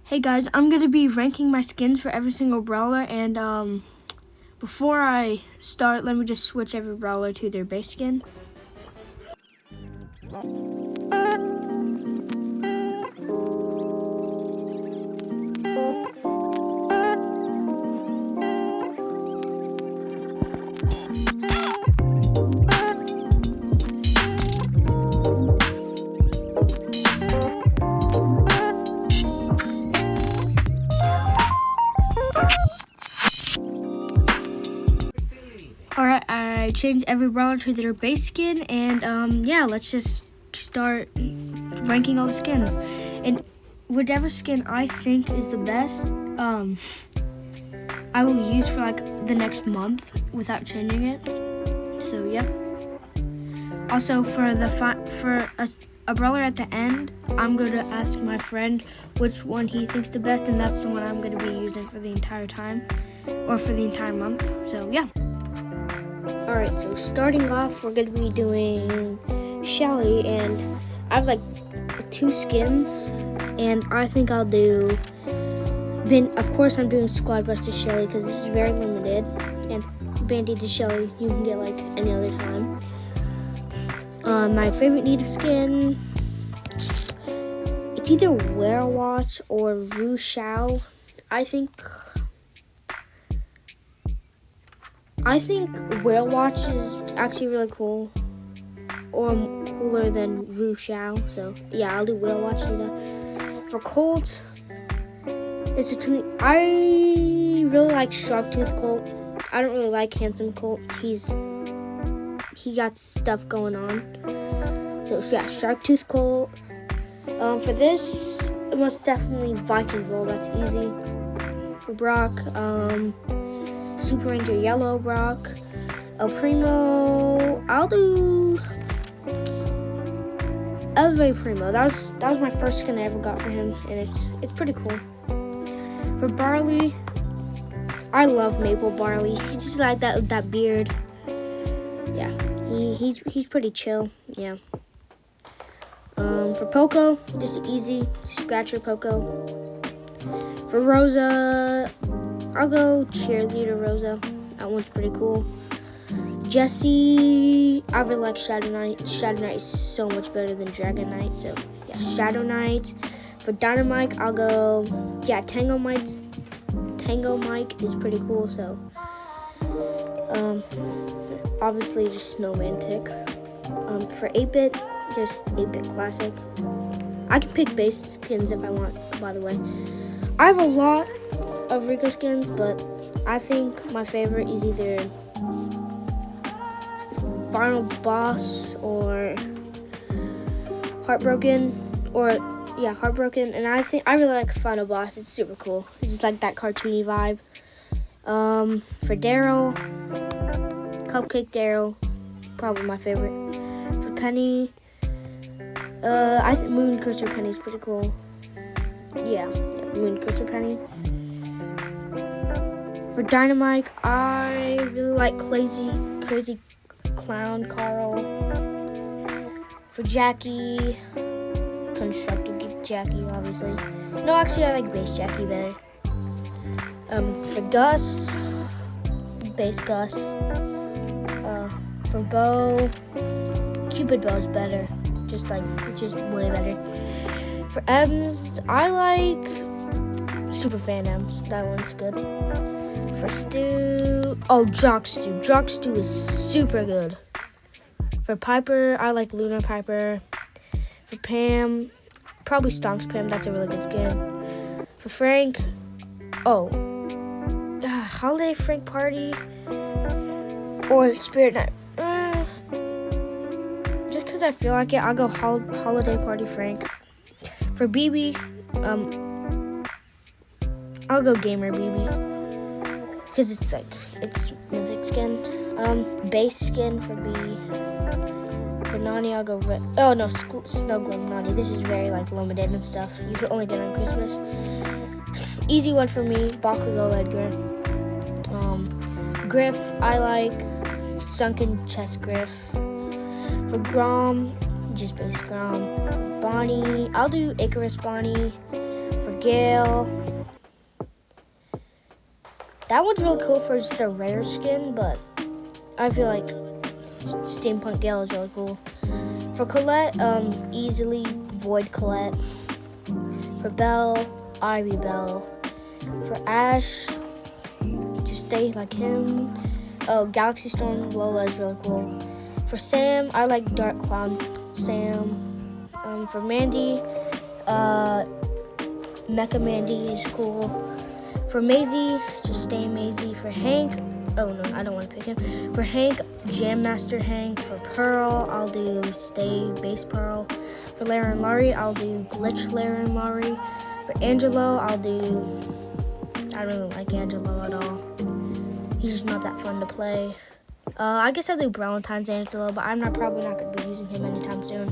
Hey guys, I'm going to be ranking my skins for every single brawler, and before I start, let me just switch every brawler to their base skin. Alright, I changed every brawler to their base skin, and yeah, let's just start ranking all the skins. And whatever skin I think is the best, I will use for like the next month without changing it. So yeah. Also for a brawler at the end, I'm going to ask my friend which one he thinks the best, and that's the one I'm going to be using for the entire time, or for the entire month. So yeah. Alright, so starting off, we're going to be doing Shelly, and I have like 2 skins, and I think I'll do, of course I'm doing Squad Buster Shelly because this is very limited, and Bandita Shelly you can get like any other time. My favorite Nita skin, it's either Werewatch or Ru Xiao. I think Werewatch is actually really cool, or cooler than Ru Xiao. So yeah, I'll do Werewatch Nita. For Colt, it's between. I really like Sharktooth Colt. I don't really like Handsome Colt. He got stuff going on. So yeah, Sharktooth Colt. For this, most definitely Viking Bull. That's easy. For Brock, Super Ranger Yellow Brock. El Primo, I'll do Elevate Primo. That was my first skin I ever got for him, and it's pretty cool. For Barley, I love Maple Barley. He's just like that beard. Yeah, he's pretty chill. Yeah. For Poco, just easy scratcher Poco. For Rosa, I'll go Cheerleader Rosa. That one's pretty cool. Jesse, I really like Shadow Knight. Shadow Knight is so much better than Dragon Knight. So yeah, Shadow Knight. For Dynamite, I'll go, yeah, Tango Mike is pretty cool. So obviously just Snowman Tick. For 8-bit, just 8-bit classic. I can pick base skins if I want, by the way. I have a lot of Rico skins, but I think my favorite is either Final Boss or Heartbroken, Heartbroken. And I really like Final Boss. It's super cool. It's just like that cartoony vibe. For Daryl, Cupcake Daryl, probably my favorite. For Penny, I think Moon Cursor Penny is pretty cool. Yeah, Moon Cursor Penny. For Dynamite, I really like Crazy Clown Carl. For Jackie, Constructed Jackie, obviously. No, actually, I like Base Jackie better. For Gus, Base Gus. For Bo, Cupid Bow's better. It's just way better. For Ems, I like Super Fan Ems. That one's good. For Stu, Jock Stew. Jock Stew is super good. For Piper, I like Lunar Piper. For Pam, probably Stonks Pam. That's a really good skin. For Frank, Holiday Frank Party or Spirit Night. Just because I feel like it, I'll go Holiday Party Frank. For BB, I'll go Gamer BB. Because it's mythic skin. Base skin for B. For Nani, I'll go red. Oh no, Snow Globe Nani. This is very like limited and stuff. You can only get it on Christmas. Easy one for me, Bakugo Edgar. Griff, I like Sunken Chest Griff. For Grom, just base Grom. Bonnie, I'll do Icarus Bonnie. For Gale. That one's really cool for just a rare skin, but I feel like Steampunk Gale is really cool. For Colette, easily Void Colette. For Belle, Ivy Belle. For Ash, just stay like him. Oh, Galaxy Storm Lola is really cool. For Sam, I like Dark Clown Sam. For Mandy, Mecha Mandy is cool. For Maisie, just stay Maisie. For Hank, oh no, I don't want to pick him. For Hank, Jam Master Hank. For Pearl, I'll do stay base Pearl. For Lara and Laurie, I'll do glitch Lara and Laurie. For Angelo, I don't really like Angelo at all. He's just not that fun to play. I guess I'll do Valentine's Angelo, but I'm probably not going to be using him anytime soon.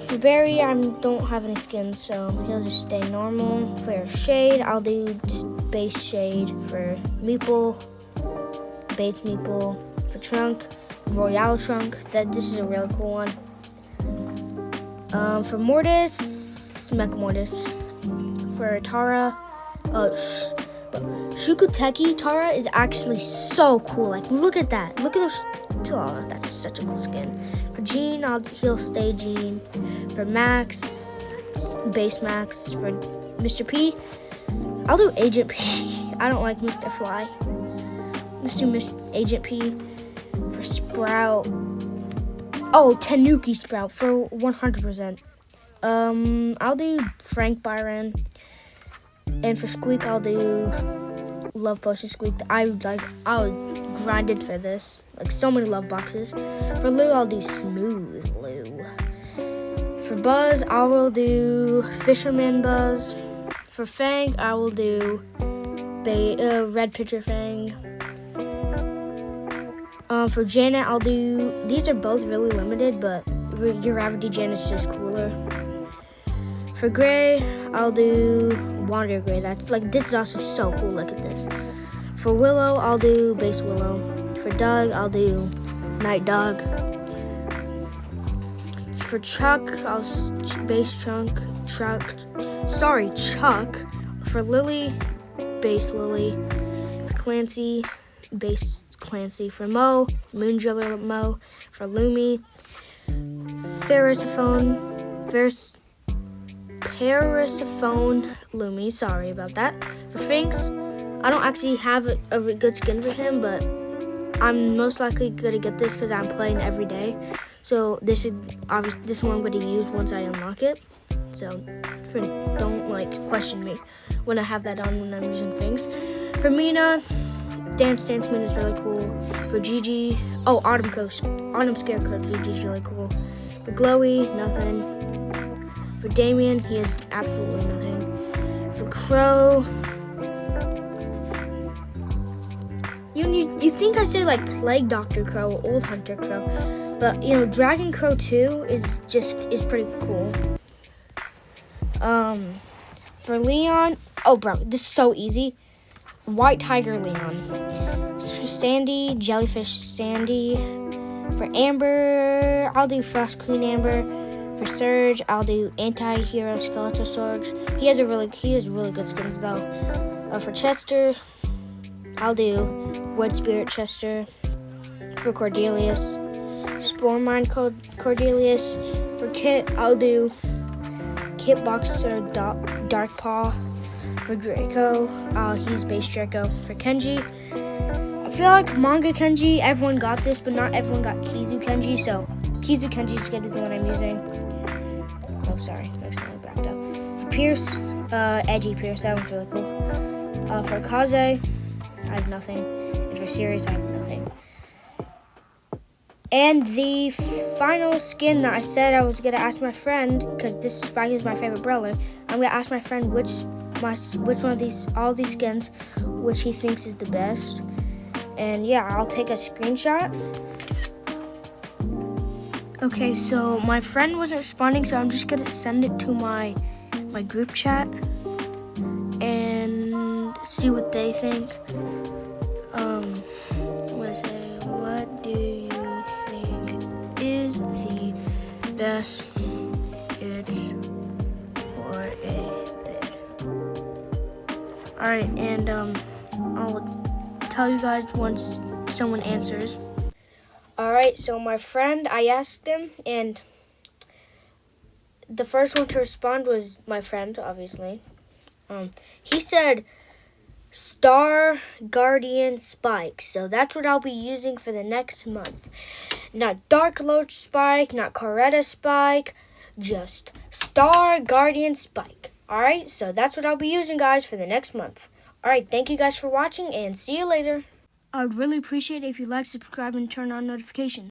For Barry, I don't have any skins, so he'll just stay normal. For Shade, I'll do base Shade. For Meeple, base Meeple. For Trunk, Royale Trunk. This is a really cool one. For Mortis, Mecha Mortis. For Tara, Shukuteki Tara is actually so cool. Like, look at that. Look at those. Oh, that's such a cool skin. For Jean, he'll stay Jean. For Max, base Max. For Mr. P, I'll do Agent P. I don't like Mr. Fly. Let's do Agent P. For Sprout, Tanuki Sprout for 100%. I'll do Frank Byron. And for Squeak, I'll do Love Potion Squeak. I would grind it for this. Like, so many love boxes. For Lou, I'll do Smooth Lou. For Buzz, I will do Fisherman Buzz. For Fang, I will do Red Pitcher Fang. For Janet, I'll do... These are both really limited, but your Ravagy Janet's just cooler. For Gray, I'll do Wander Gray. This is also so cool. Look at this. For Willow, I'll do base Willow. For Doug, I'll do Night Dog. For Chuck, I'll base Chuck. For Lily, base Lily. For Clancy, base Clancy. For Mo, Moondriller Mo. For Lumi, Parasiphone Lumi, sorry about that. For Finks, I don't actually have a good skin for him, but I'm most likely gonna get this because I'm playing every day. So this one I'm gonna use once I unlock it. So don't question me when I have that on when I'm using Finks. For Mina, Dance Mina is really cool. For Gigi, Autumn Scarecrow Gigi's really cool. For Glowy, nothing. For Damien, he has absolutely nothing. For Crow, you think I say Plague Doctor Crow or Old Hunter Crow, but Dragon Crow 2 is pretty cool. For Leon, bro, this is so easy. White Tiger Leon. For Sandy, Jellyfish Sandy. For Amber, I'll do Frost Queen Amber. For Surge, I'll do Anti-Hero Skeletal Surge. He has really good skins though. For Chester, I'll do Wood Spirit Chester. For Cordelius, Spore Mine Cordelius. For Kit, I'll do Kit Boxer Dark Paw. For Draco, he's base Draco. For Kenji, I feel like Manga Kenji, everyone got this, but not everyone got Kizu Kenji, so Kizu Kenji is gonna be the one I'm using. Oh, sorry, I accidentally backed up. For Pierce, Edgy Pierce, that one's really cool. For Kaze, I have nothing. And for Sirius, I have nothing. And the final skin that I said I was gonna ask my friend, because this Spike is my favorite brawler, I'm gonna ask my friend which one of all these skins, which he thinks is the best. And yeah, I'll take a screenshot. Okay, so my friend wasn't responding, so I'm just gonna send it to my group chat and see what they think. What do you think is the best? It's for a Alright, and I'll tell you guys once someone answers. Alright, so my friend, I asked him, and the first one to respond was my friend, obviously. He said Star Guardian Spike, so that's what I'll be using for the next month. Not Dark Loach Spike, not Coretta Spike, just Star Guardian Spike. Alright, so that's what I'll be using, guys, for the next month. Alright, thank you guys for watching, and see you later. I would really appreciate it if you like, subscribe, and turn on notifications.